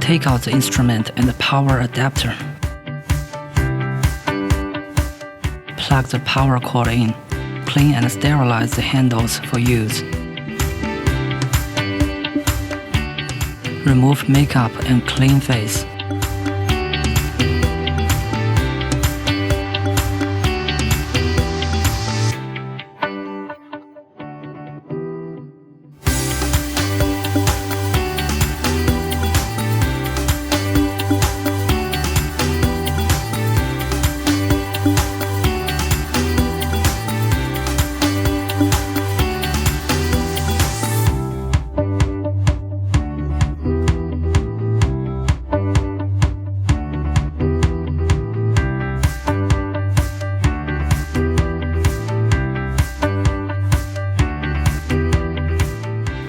Take out the instrument and the power adapter. Plug the power cord in. Clean and sterilize the handles for use. Remove makeup and clean face.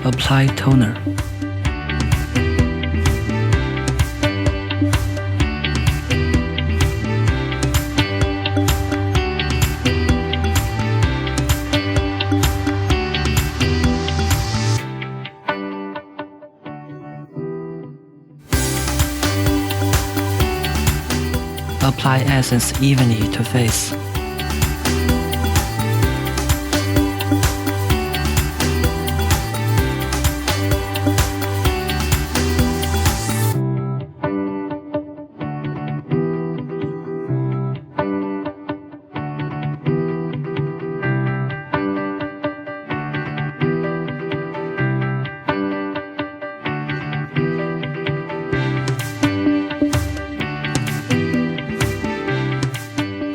Apply toner. Apply essence evenly to face.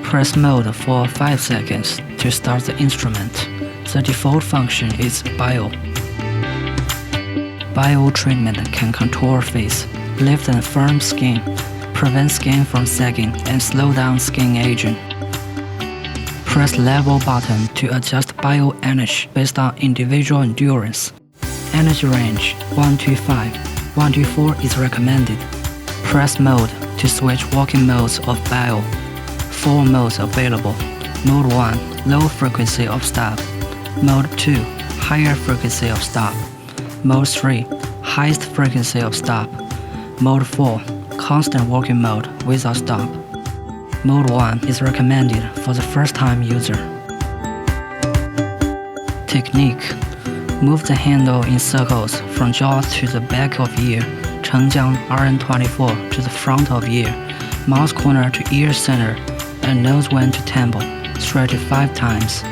Press mode for 5 seconds to start the instrument. The default function is Bio. Bio treatment can contour face, lift and firm skin, prevent skin from sagging, and slow down skin aging. Press level button to adjust bio energy based on individual endurance. Energy range 1 to 5, 1 to 4 is recommended. Press mode to switch walking modes of bio. 4 modes available. Mode 1, low frequency of stop. Mode 2, higher frequency of stop. Mode 3, highest frequency of stop. Mode 4, constant walking mode without stop. Mode 1 is recommended for the first-time user. Technique: move the handle in circles from jaw to the back of ear, Chengjiang RN24 to the front of ear, mouth corner to ear center, and nose vein to temple, stretch it 5 times.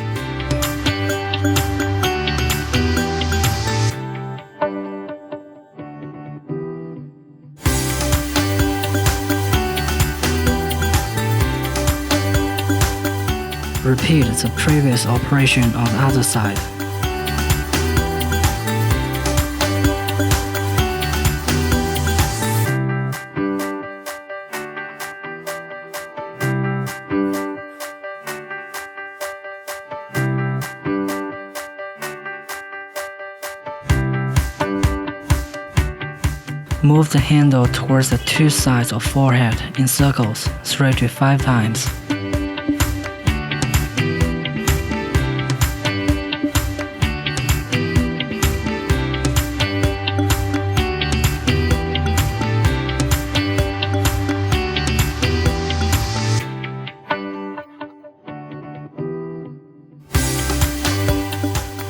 Repeat the previous operation on the other side. Move the handle towards the 2 sides of forehead in circles 3 to 5 times.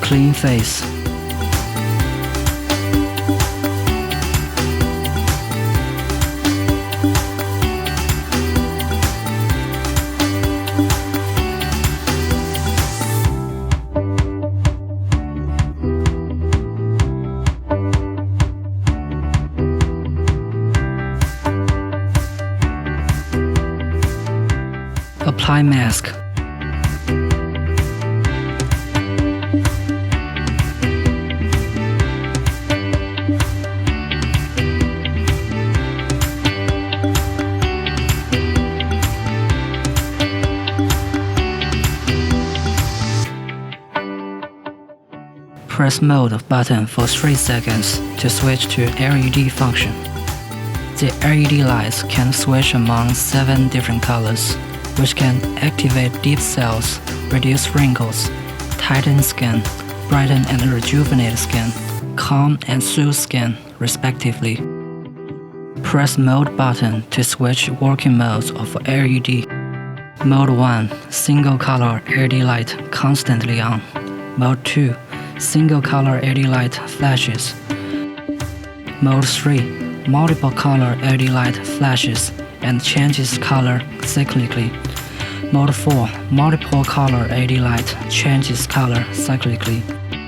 Clean face. Apply mask. Press mode button for 3 seconds to switch to LED function. The LED lights can switch among 7 different colors, which can activate deep cells, reduce wrinkles, tighten skin, brighten and rejuvenate skin, calm and soothe skin, respectively. Press Mode button to switch working modes of LED. Mode 1, single color LED light constantly on. Mode 2, single color LED light flashes. Mode 3, multiple color LED light flashes and changes color cyclically. Mode 4, multiple color LED light changes color cyclically.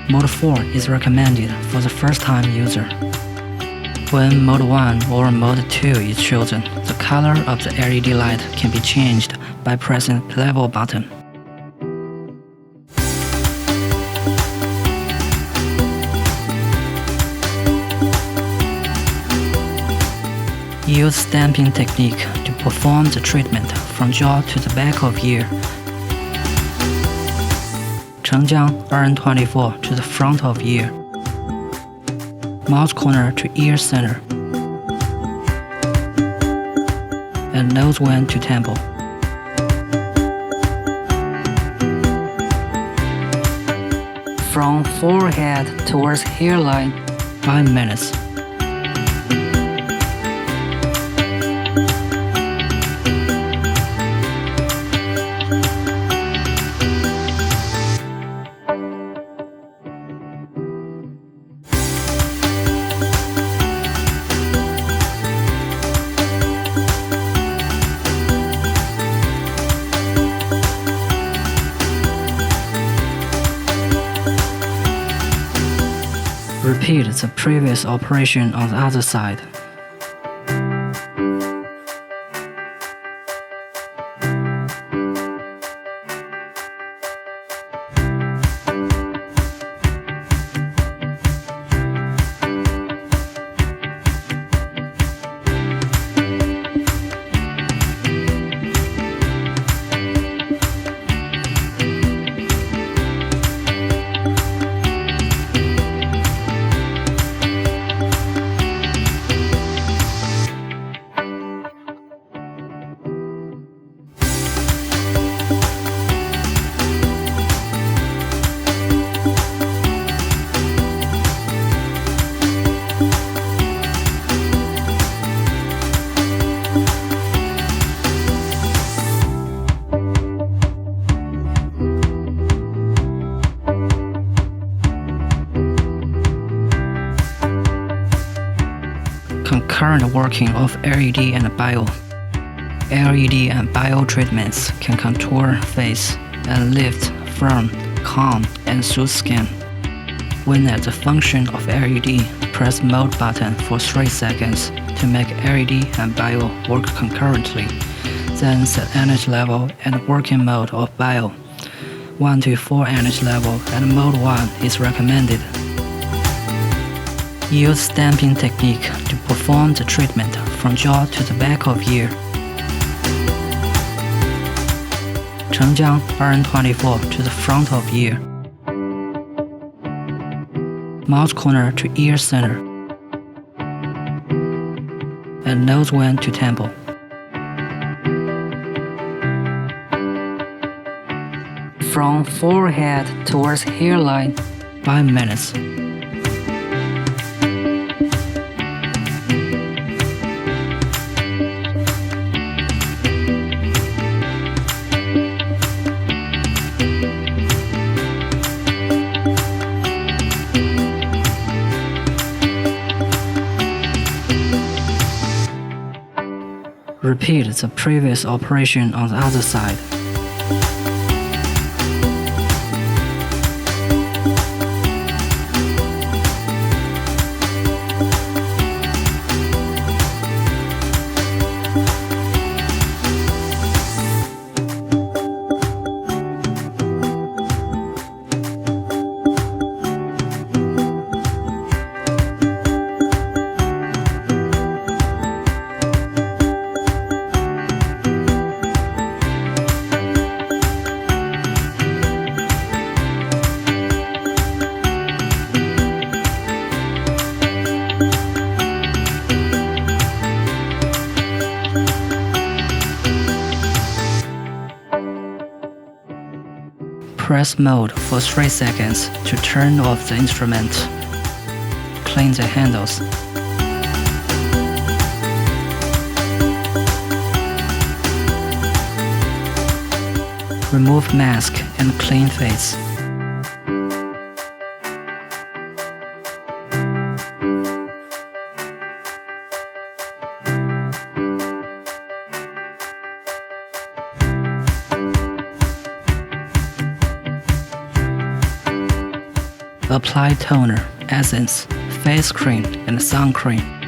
Mode 4 is recommended for the first-time user. When Mode 1 or Mode 2 is chosen, the color of the LED light can be changed by pressing Level button. Use stamping technique to perform the treatment from jaw to the back of ear. 承浆 NM-SN8 to the front of ear. Mouth corner to ear center. And nose wing to temple. From forehead towards hairline, 5 minutes. Repeat the previous operation on the other side. Concurrent working of LED and bio. LED and bio treatments can contour face and lift, firm, calm, and soothe skin. When at the function of LED, press Mode button for 3 seconds to make LED and bio work concurrently. Then set energy level and working mode of bio. 1 to 4 energy level and Mode 1 is recommended. Use stamping technique to perform the treatment from jaw to the back of ear. 承浆 NM-SN8 to the front of ear. Mouth corner to ear center. And nose wing to temple. From forehead towards hairline, 5 minutes. Repeat the previous operation on the other side. Press Mode for 3 seconds to turn off the instrument. Clean the handles. Remove mask and clean face. Apply toner, essence, face cream, and sun cream.